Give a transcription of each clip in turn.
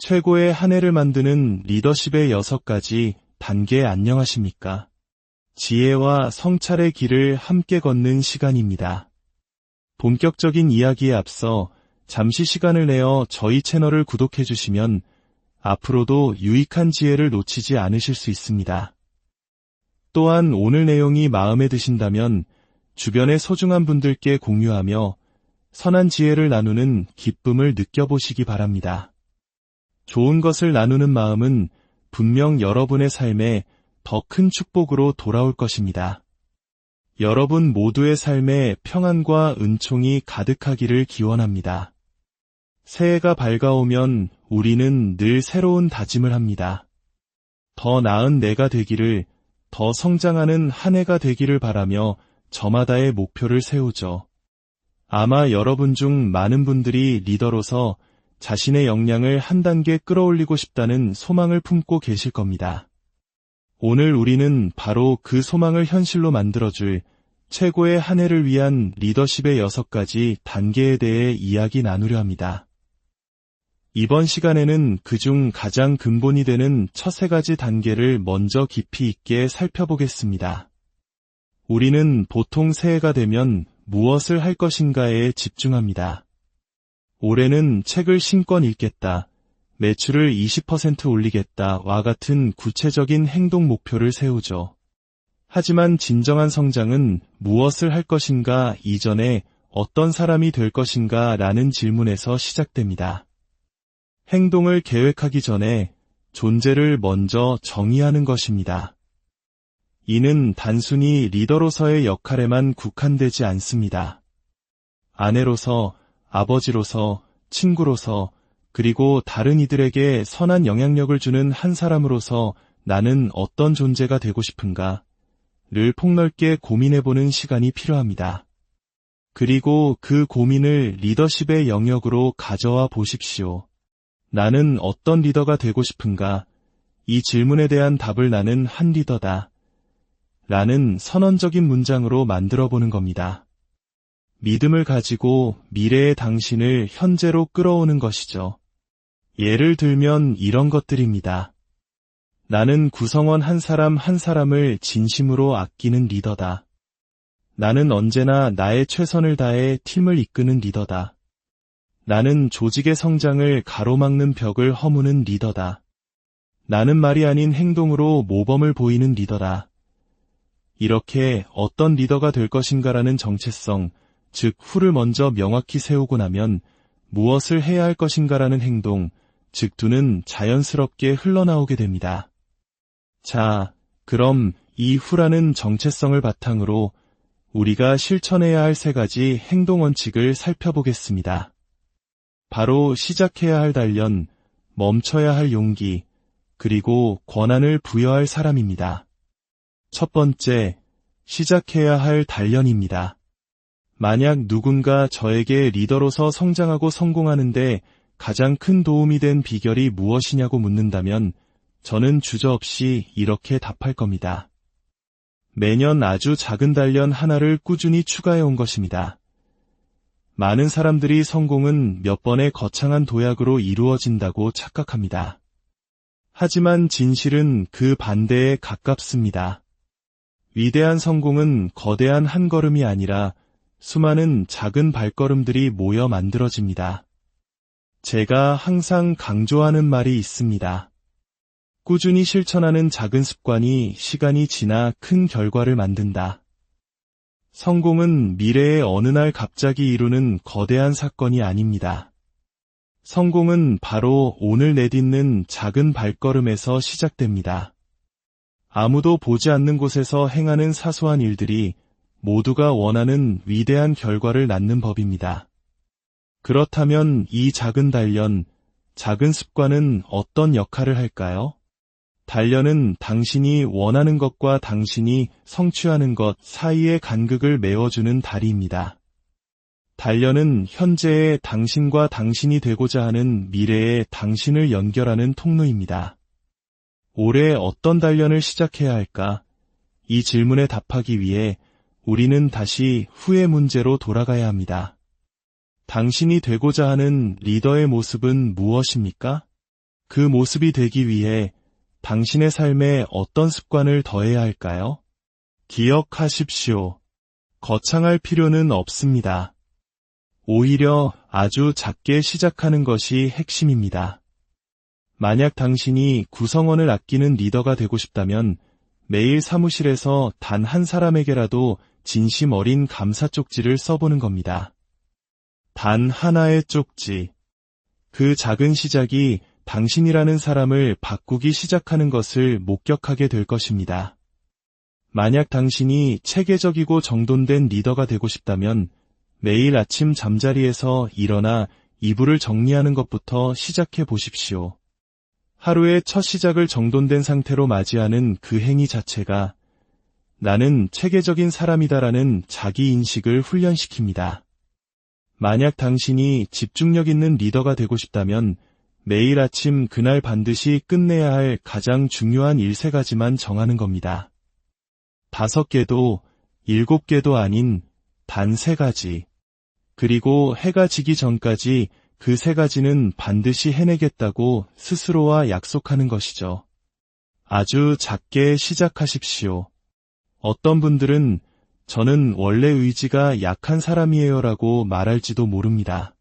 최고의 한 해를 만드는 리더십의 6가지 단계 안녕하십니까? 지혜와 성찰의 길을 함께 걷는 시간입니다. 본격적인 이야기에 앞서 잠시 시간을 내어 저희 채널을 구독해 주시면 앞으로도 유익한 지혜를 놓치지 않으실 수 있습니다. 또한 오늘 내용이 마음에 드신다면 주변의 소중한 분들께 공유하며 선한 지혜를 나누는 기쁨을 느껴보시기 바랍니다. 좋은 것을 나누는 마음은 분명 여러분의 삶에 더 큰 축복으로 돌아올 것입니다. 여러분 모두의 삶에 평안과 은총이 가득하기를 기원합니다. 새해가 밝아오면 우리는 늘 새로운 다짐을 합니다. 더 나은 내가 되기를, 더 성장하는 한 해가 되기를 바라며 저마다의 목표를 세우죠. 아마 여러분 중 많은 분들이 리더로서 자신의 역량을 한 단계 끌어올리고 싶다는 소망을 품고 계실 겁니다. 오늘 우리는 바로 그 소망을 현실로 만들어줄 최고의 한 해를 위한 리더십의 6가지 단계에 대해 이야기 나누려 합니다. 이번 시간에는 그중 가장 근본이 되는 첫 3가지 단계를 먼저 깊이 있게 살펴보겠습니다. 우리는 보통 새해가 되면 무엇을 할 것인가에 집중합니다. 올해는 책을 50권 읽겠다, 매출을 20% 올리겠다와 같은 구체적인 행동 목표를 세우죠. 하지만 진정한 성장은 무엇을 할 것인가 이전에 어떤 사람이 될 것인가 라는 질문에서 시작됩니다. 행동을 계획하기 전에 존재를 먼저 정의하는 것입니다. 이는 단순히 리더로서의 역할에만 국한되지 않습니다. 아내로서, 아버지로서, 친구로서, 그리고 다른 이들에게 선한 영향력을 주는 한 사람으로서 나는 어떤 존재가 되고 싶은가? 를 폭넓게 고민해보는 시간이 필요합니다. 그리고 그 고민을 리더십의 영역으로 가져와 보십시오. 나는 어떤 리더가 되고 싶은가? 이 질문에 대한 답을 나는 한 리더다. 라는 선언적인 문장으로 만들어보는 겁니다. 믿음을 가지고 미래의 당신을 현재로 끌어오는 것이죠. 예를 들면 이런 것들입니다. 나는 구성원 한 사람 한 사람을 진심으로 아끼는 리더다. 나는 언제나 나의 최선을 다해 팀을 이끄는 리더다. 나는 조직의 성장을 가로막는 벽을 허무는 리더다. 나는 말이 아닌 행동으로 모범을 보이는 리더다. 이렇게 어떤 리더가 될 것인가라는 정체성, 즉 후를 먼저 명확히 세우고 나면 무엇을 해야 할 것인가라는 행동, 즉 두는 자연스럽게 흘러나오게 됩니다. 자, 그럼 이 후라는 정체성을 바탕으로 우리가 실천해야 할 3가지 행동 원칙을 살펴보겠습니다. 바로 시작해야 할 단련, 멈춰야 할 용기, 그리고 권한을 부여할 사람입니다. 첫 번째, 시작해야 할 단련입니다. 만약 누군가 저에게 리더로서 성장하고 성공하는데 가장 큰 도움이 된 비결이 무엇이냐고 묻는다면 저는 주저없이 이렇게 답할 겁니다. 매년 아주 작은 단련 하나를 꾸준히 추가해온 것입니다. 많은 사람들이 성공은 몇 번의 거창한 도약으로 이루어진다고 착각합니다. 하지만 진실은 그 반대에 가깝습니다. 위대한 성공은 거대한 한 걸음이 아니라 수많은 작은 발걸음들이 모여 만들어집니다. 제가 항상 강조하는 말이 있습니다. 꾸준히 실천하는 작은 습관이 시간이 지나 큰 결과를 만든다. 성공은 미래의 어느 날 갑자기 이루는 거대한 사건이 아닙니다. 성공은 바로 오늘 내딛는 작은 발걸음에서 시작됩니다. 아무도 보지 않는 곳에서 행하는 사소한 일들이 모두가 원하는 위대한 결과를 낳는 법입니다. 그렇다면 이 작은 단련, 작은 습관은 어떤 역할을 할까요? 단련은 당신이 원하는 것과 당신이 성취하는 것 사이의 간극을 메워주는 다리입니다. 단련은 현재의 당신과 당신이 되고자 하는 미래의 당신을 연결하는 통로입니다. 올해 어떤 단련을 시작해야 할까? 이 질문에 답하기 위해 우리는 다시 후의 문제로 돌아가야 합니다. 당신이 되고자 하는 리더의 모습은 무엇입니까? 그 모습이 되기 위해 당신의 삶에 어떤 습관을 더해야 할까요? 기억하십시오. 거창할 필요는 없습니다. 오히려 아주 작게 시작하는 것이 핵심입니다. 만약 당신이 구성원을 아끼는 리더가 되고 싶다면 매일 사무실에서 단 한 사람에게라도 진심 어린 감사 쪽지를 써보는 겁니다. 단 하나의 쪽지. 그 작은 시작이 당신이라는 사람을 바꾸기 시작하는 것을 목격하게 될 것입니다. 만약 당신이 체계적이고 정돈된 리더가 되고 싶다면 매일 아침 잠자리에서 일어나 이불을 정리하는 것부터 시작해 보십시오. 하루의 첫 시작을 정돈된 상태로 맞이하는 그 행위 자체가 나는 체계적인 사람이다라는 자기인식을 훈련시킵니다. 만약 당신이 집중력 있는 리더가 되고 싶다면 매일 아침 그날 반드시 끝내야 할 가장 중요한 일 3가지만 정하는 겁니다. 5개도 7개도 아닌 단 3가지. 그리고 해가 지기 전까지 그 3가지는 반드시 해내겠다고 스스로와 약속하는 것이죠. 아주 작게 시작하십시오. 어떤 분들은 저는 원래 의지가 약한 사람이에요라고 말할지도 모릅니다.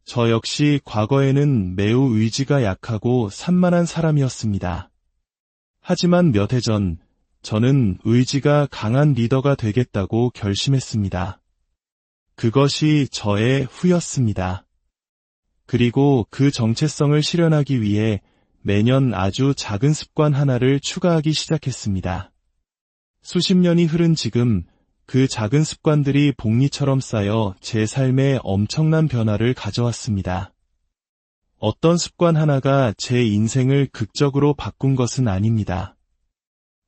저 역시 과거에는 매우 의지가 약하고 산만한 사람이었습니다. 하지만 몇 해 전, 저는 의지가 강한 리더가 되겠다고 결심했습니다. 그것이 저의 후였습니다. 그리고 그 정체성을 실현하기 위해 매년 아주 작은 습관 하나를 추가하기 시작했습니다. 수십 년이 흐른 지금 그 작은 습관들이 복리처럼 쌓여 제 삶에 엄청난 변화를 가져왔습니다. 어떤 습관 하나가 제 인생을 극적으로 바꾼 것은 아닙니다.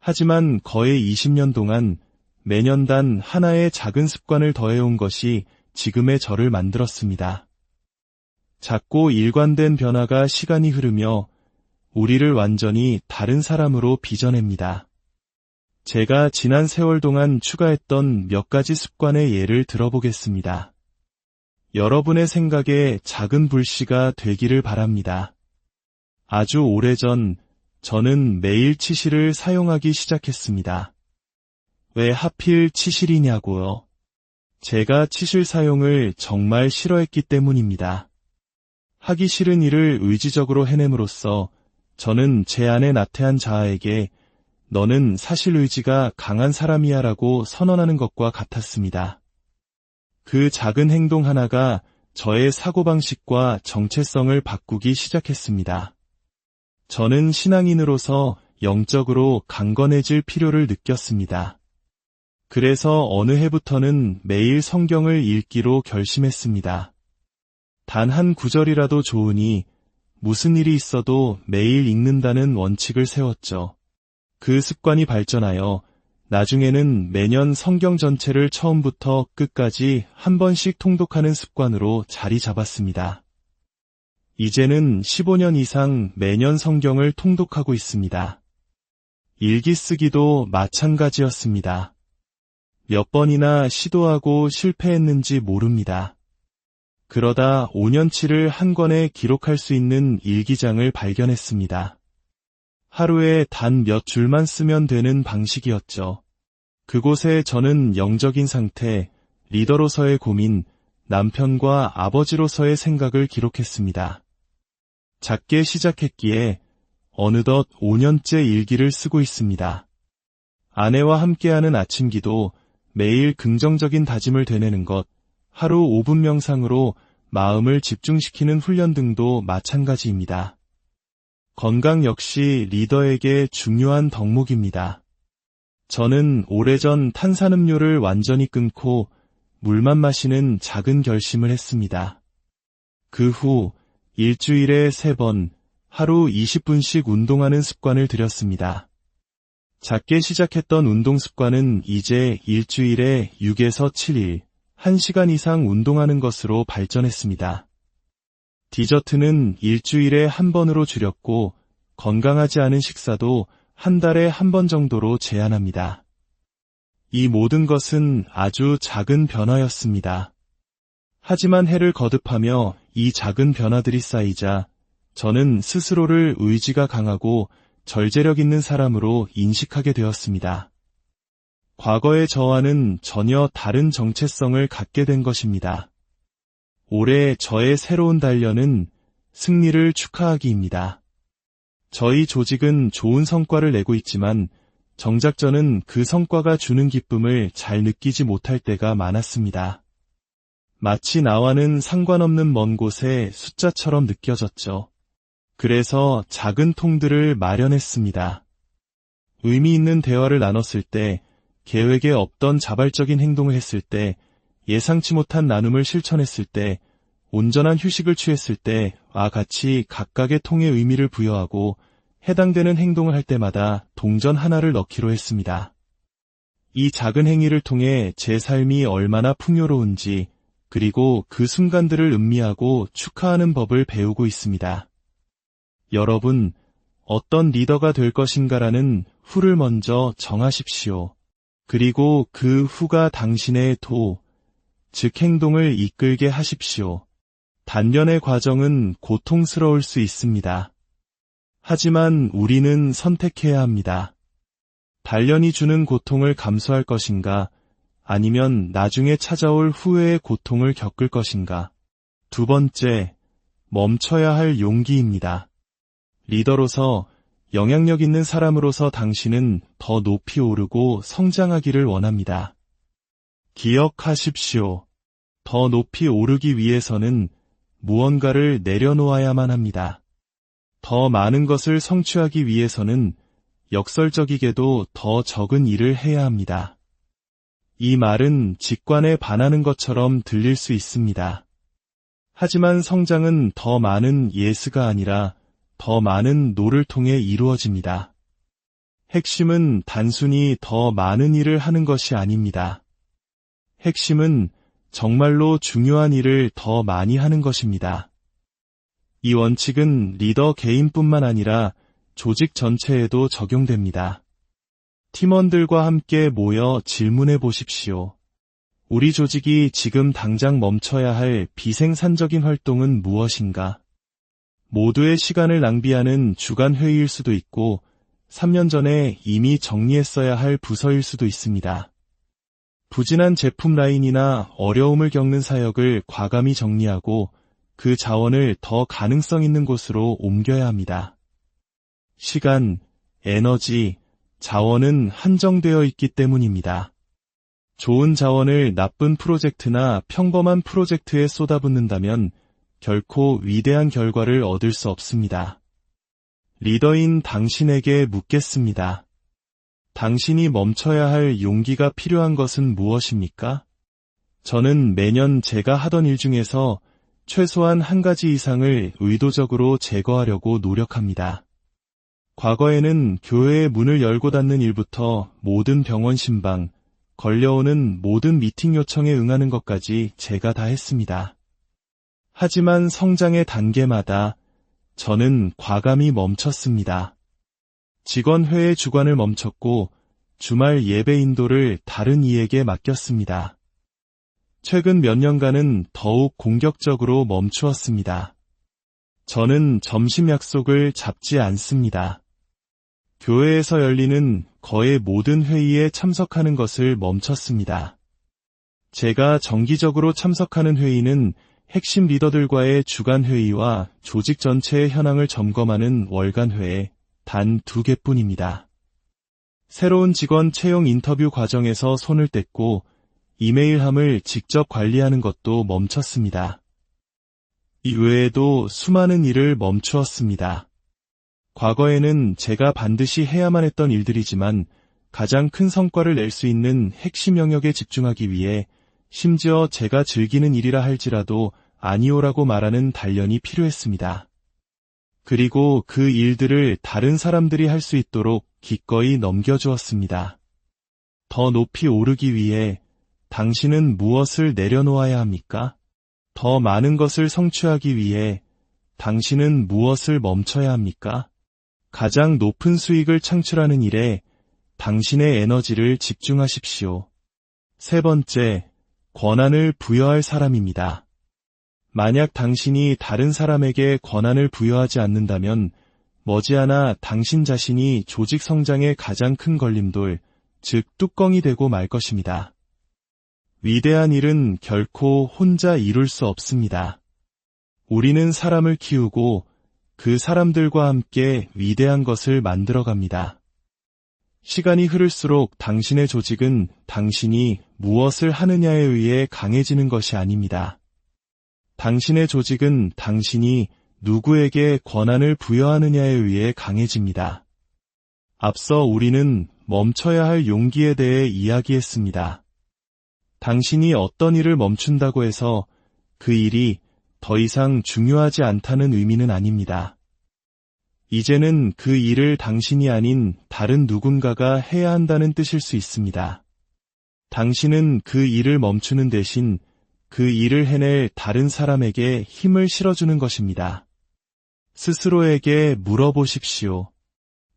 하지만 거의 20년 동안 매년 단 하나의 작은 습관을 더해온 것이 지금의 저를 만들었습니다. 작고 일관된 변화가 시간이 흐르며 우리를 완전히 다른 사람으로 빚어냅니다. 제가 지난 세월 동안 추가했던 몇 가지 습관의 예를 들어보겠습니다. 여러분의 생각에 작은 불씨가 되기를 바랍니다. 아주 오래전 저는 매일 치실을 사용하기 시작했습니다. 왜 하필 치실이냐고요? 제가 치실 사용을 정말 싫어했기 때문입니다. 하기 싫은 일을 의지적으로 해냄으로써 저는 제 안에 나태한 자아에게 너는 사실 의지가 강한 사람이야 라고 선언하는 것과 같았습니다. 그 작은 행동 하나가 저의 사고방식과 정체성을 바꾸기 시작했습니다. 저는 신앙인으로서 영적으로 강건해질 필요를 느꼈습니다. 그래서 어느 해부터는 매일 성경을 읽기로 결심했습니다. 단 한 구절이라도 좋으니 무슨 일이 있어도 매일 읽는다는 원칙을 세웠죠. 그 습관이 발전하여 나중에는 매년 성경 전체를 처음부터 끝까지 한 번씩 통독하는 습관으로 자리 잡았습니다. 이제는 15년 이상 매년 성경을 통독하고 있습니다. 일기 쓰기도 마찬가지였습니다. 몇 번이나 시도하고 실패했는지 모릅니다. 그러다 5년치를 한 권에 기록할 수 있는 일기장을 발견했습니다. 하루에 단 몇 줄만 쓰면 되는 방식이었죠. 그곳에 저는 영적인 상태, 리더로서의 고민, 남편과 아버지로서의 생각을 기록했습니다. 작게 시작했기에 어느덧 5년째 일기를 쓰고 있습니다. 아내와 함께하는 아침기도, 매일 긍정적인 다짐을 되뇌는 것, 하루 5분 명상으로 마음을 집중시키는 훈련 등도 마찬가지입니다. 건강 역시 리더에게 중요한 덕목입니다. 저는 오래전 탄산음료를 완전히 끊고 물만 마시는 작은 결심을 했습니다. 그 후 일주일에 3번, 하루 20분씩 운동하는 습관을 들였습니다. 작게 시작했던 운동 습관은 이제 일주일에 6에서 7일, 1시간 이상 운동하는 것으로 발전했습니다. 디저트는 일주일에 한 번으로 줄였고 건강하지 않은 식사도 한 달에 한 번 정도로 제한합니다. 이 모든 것은 아주 작은 변화였습니다. 하지만 해를 거듭하며 이 작은 변화들이 쌓이자 저는 스스로를 의지가 강하고 절제력 있는 사람으로 인식하게 되었습니다. 과거의 저와는 전혀 다른 정체성을 갖게 된 것입니다. 올해 저의 새로운 단련은 승리를 축하하기입니다. 저희 조직은 좋은 성과를 내고 있지만 정작 저는 그 성과가 주는 기쁨을 잘 느끼지 못할 때가 많았습니다. 마치 나와는 상관없는 먼 곳의 숫자처럼 느껴졌죠. 그래서 작은 통들을 마련했습니다. 의미 있는 대화를 나눴을 때, 계획에 없던 자발적인 행동을 했을 때, 예상치 못한 나눔을 실천했을 때, 온전한 휴식을 취했을 때와 같이 각각의 통에 의미를 부여하고 해당되는 행동을 할 때마다 동전 하나를 넣기로 했습니다. 이 작은 행위를 통해 제 삶이 얼마나 풍요로운지, 그리고 그 순간들을 음미하고 축하하는 법을 배우고 있습니다. 여러분, 어떤 리더가 될 것인가라는 후를 먼저 정하십시오. 그리고 그 후가 당신의 즉 행동을 이끌게 하십시오. 단련의 과정은 고통스러울 수 있습니다. 하지만 우리는 선택해야 합니다. 단련이 주는 고통을 감수할 것인가, 아니면 나중에 찾아올 후회의 고통을 겪을 것인가. 두 번째, 멈춰야 할 용기입니다. 리더로서, 영향력 있는 사람으로서 당신은 더 높이 오르고 성장하기를 원합니다. 기억하십시오. 더 높이 오르기 위해서는 무언가를 내려놓아야만 합니다. 더 많은 것을 성취하기 위해서는 역설적이게도 더 적은 일을 해야 합니다. 이 말은 직관에 반하는 것처럼 들릴 수 있습니다. 하지만 성장은 더 많은 예스가 아니라 더 많은 노를 통해 이루어집니다. 핵심은 단순히 더 많은 일을 하는 것이 아닙니다. 핵심은 정말로 중요한 일을 더 많이 하는 것입니다. 이 원칙은 리더 개인뿐만 아니라 조직 전체에도 적용됩니다. 팀원들과 함께 모여 질문해 보십시오. 우리 조직이 지금 당장 멈춰야 할 비생산적인 활동은 무엇인가? 모두의 시간을 낭비하는 주간 회의일 수도 있고 3년 전에 이미 정리했어야 할 부서일 수도 있습니다. 부진한 제품 라인이나 어려움을 겪는 사역을 과감히 정리하고 그 자원을 더 가능성 있는 곳으로 옮겨야 합니다. 시간, 에너지, 자원은 한정되어 있기 때문입니다. 좋은 자원을 나쁜 프로젝트나 평범한 프로젝트에 쏟아붓는다면 결코 위대한 결과를 얻을 수 없습니다. 리더인 당신에게 묻겠습니다. 당신이 멈춰야 할 용기가 필요한 것은 무엇입니까? 저는 매년 제가 하던 일 중에서 최소한 한 가지 이상을 의도적으로 제거하려고 노력합니다. 과거에는 교회의 문을 열고 닫는 일부터 모든 병원 신방, 걸려오는 모든 미팅 요청에 응하는 것까지 제가 다 했습니다. 하지만 성장의 단계마다 저는 과감히 멈췄습니다. 직원회의 주관을 멈췄고 주말 예배 인도를 다른 이에게 맡겼습니다. 최근 몇 년간은 더욱 공격적으로 멈추었습니다. 저는 점심 약속을 잡지 않습니다. 교회에서 열리는 거의 모든 회의에 참석하는 것을 멈췄습니다. 제가 정기적으로 참석하는 회의는 핵심 리더들과의 주간 회의와 조직 전체의 현황을 점검하는 월간 회의 단 2개뿐입니다. 새로운 직원 채용 인터뷰 과정에서 손을 뗐고 이메일함을 직접 관리하는 것도 멈췄습니다. 이외에도 수많은 일을 멈추었습니다. 과거에는 제가 반드시 해야만 했던 일들이지만 가장 큰 성과를 낼 수 있는 핵심 영역에 집중하기 위해 심지어 제가 즐기는 일이라 할지라도 아니오라고 말하는 단련이 필요했습니다. 그리고 그 일들을 다른 사람들이 할 수 있도록 기꺼이 넘겨주었습니다. 더 높이 오르기 위해 당신은 무엇을 내려놓아야 합니까? 더 많은 것을 성취하기 위해 당신은 무엇을 멈춰야 합니까? 가장 높은 수익을 창출하는 일에 당신의 에너지를 집중하십시오. 세 번째, 권한을 부여할 사람입니다. 만약 당신이 다른 사람에게 권한을 부여하지 않는다면 머지않아 당신 자신이 조직 성장의 가장 큰 걸림돌, 즉 뚜껑이 되고 말 것입니다. 위대한 일은 결코 혼자 이룰 수 없습니다. 우리는 사람을 키우고 그 사람들과 함께 위대한 것을 만들어갑니다. 시간이 흐를수록 당신의 조직은 당신이 무엇을 하느냐에 의해 강해지는 것이 아닙니다. 당신의 조직은 당신이 누구에게 권한을 부여하느냐에 의해 강해집니다. 앞서 우리는 멈춰야 할 용기에 대해 이야기했습니다. 당신이 어떤 일을 멈춘다고 해서 그 일이 더 이상 중요하지 않다는 의미는 아닙니다. 이제는 그 일을 당신이 아닌 다른 누군가가 해야 한다는 뜻일 수 있습니다. 당신은 그 일을 멈추는 대신 그 일을 해낼 다른 사람에게 힘을 실어주는 것입니다. 스스로에게 물어보십시오.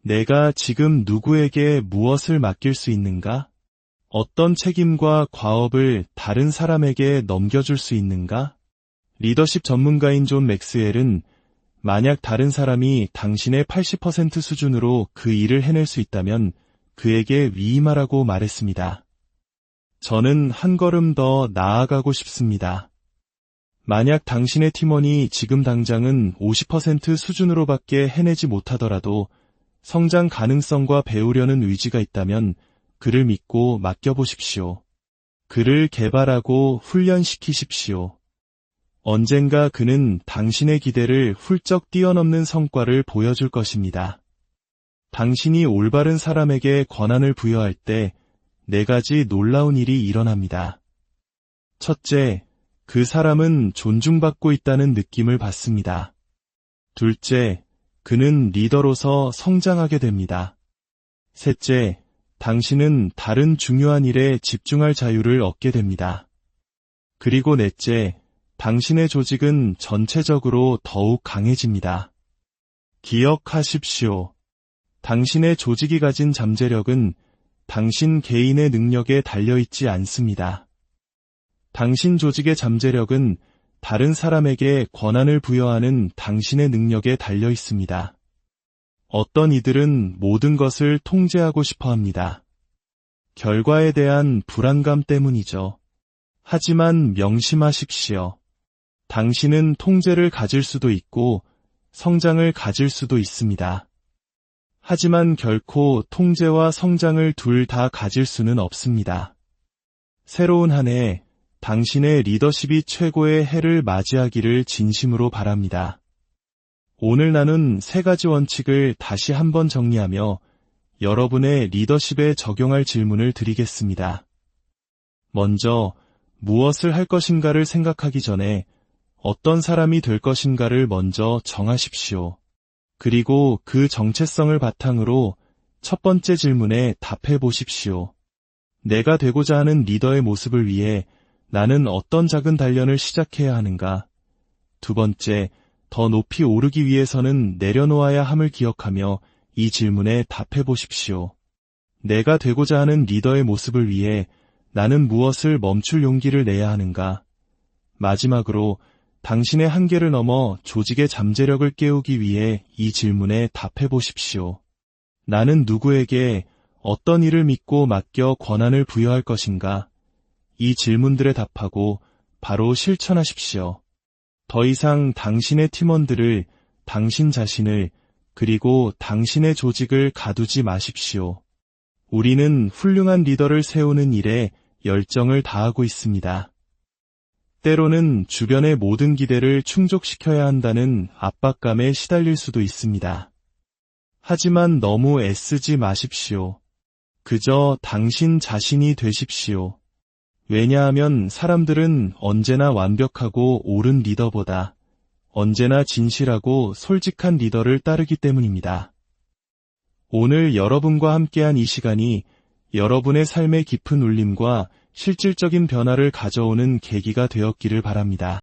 내가 지금 누구에게 무엇을 맡길 수 있는가? 어떤 책임과 과업을 다른 사람에게 넘겨줄 수 있는가? 리더십 전문가인 존 맥스웰은 만약 다른 사람이 당신의 80% 수준으로 그 일을 해낼 수 있다면 그에게 위임하라고 말했습니다. 저는 한 걸음 더 나아가고 싶습니다. 만약 당신의 팀원이 지금 당장은 50% 수준으로밖에 해내지 못하더라도 성장 가능성과 배우려는 의지가 있다면 그를 믿고 맡겨보십시오. 그를 개발하고 훈련시키십시오. 언젠가 그는 당신의 기대를 훌쩍 뛰어넘는 성과를 보여줄 것입니다. 당신이 올바른 사람에게 권한을 부여할 때 4가지 놀라운 일이 일어납니다. 첫째, 그 사람은 존중받고 있다는 느낌을 받습니다. 둘째, 그는 리더로서 성장하게 됩니다. 셋째, 당신은 다른 중요한 일에 집중할 자유를 얻게 됩니다. 그리고 넷째, 당신의 조직은 전체적으로 더욱 강해집니다. 기억하십시오. 당신의 조직이 가진 잠재력은 당신 개인의 능력에 달려있지 않습니다. 당신 조직의 잠재력은 다른 사람에게 권한을 부여하는 당신의 능력에 달려 있습니다. 어떤 이들은 모든 것을 통제하고 싶어 합니다. 결과에 대한 불안감 때문이죠. 하지만 명심하십시오. 당신은 통제를 가질 수도 있고 성장을 가질 수도 있습니다. 하지만 결코 통제와 성장을 둘 다 가질 수는 없습니다. 새로운 한 해, 당신의 리더십이 최고의 해를 맞이하기를 진심으로 바랍니다. 오늘 나눈 3가지 원칙을 다시 한번 정리하며 여러분의 리더십에 적용할 질문을 드리겠습니다. 먼저, 무엇을 할 것인가를 생각하기 전에 어떤 사람이 될 것인가를 먼저 정하십시오. 그리고 그 정체성을 바탕으로 첫 번째 질문에 답해 보십시오. 내가 되고자 하는 리더의 모습을 위해 나는 어떤 작은 단련을 시작해야 하는가? 두 번째, 더 높이 오르기 위해서는 내려놓아야 함을 기억하며 이 질문에 답해 보십시오. 내가 되고자 하는 리더의 모습을 위해 나는 무엇을 멈출 용기를 내야 하는가? 마지막으로 당신의 한계를 넘어 조직의 잠재력을 깨우기 위해 이 질문에 답해 보십시오. 나는 누구에게 어떤 일을 믿고 맡겨 권한을 부여할 것인가? 이 질문들에 답하고 바로 실천하십시오. 더 이상 당신의 팀원들을, 당신 자신을, 그리고 당신의 조직을 가두지 마십시오. 우리는 훌륭한 리더를 세우는 일에 열정을 다하고 있습니다. 때로는 주변의 모든 기대를 충족시켜야 한다는 압박감에 시달릴 수도 있습니다. 하지만 너무 애쓰지 마십시오. 그저 당신 자신이 되십시오. 왜냐하면 사람들은 언제나 완벽하고 옳은 리더보다 언제나 진실하고 솔직한 리더를 따르기 때문입니다. 오늘 여러분과 함께한 이 시간이 여러분의 삶의 깊은 울림과 실질적인 변화를 가져오는 계기가 되었기를 바랍니다.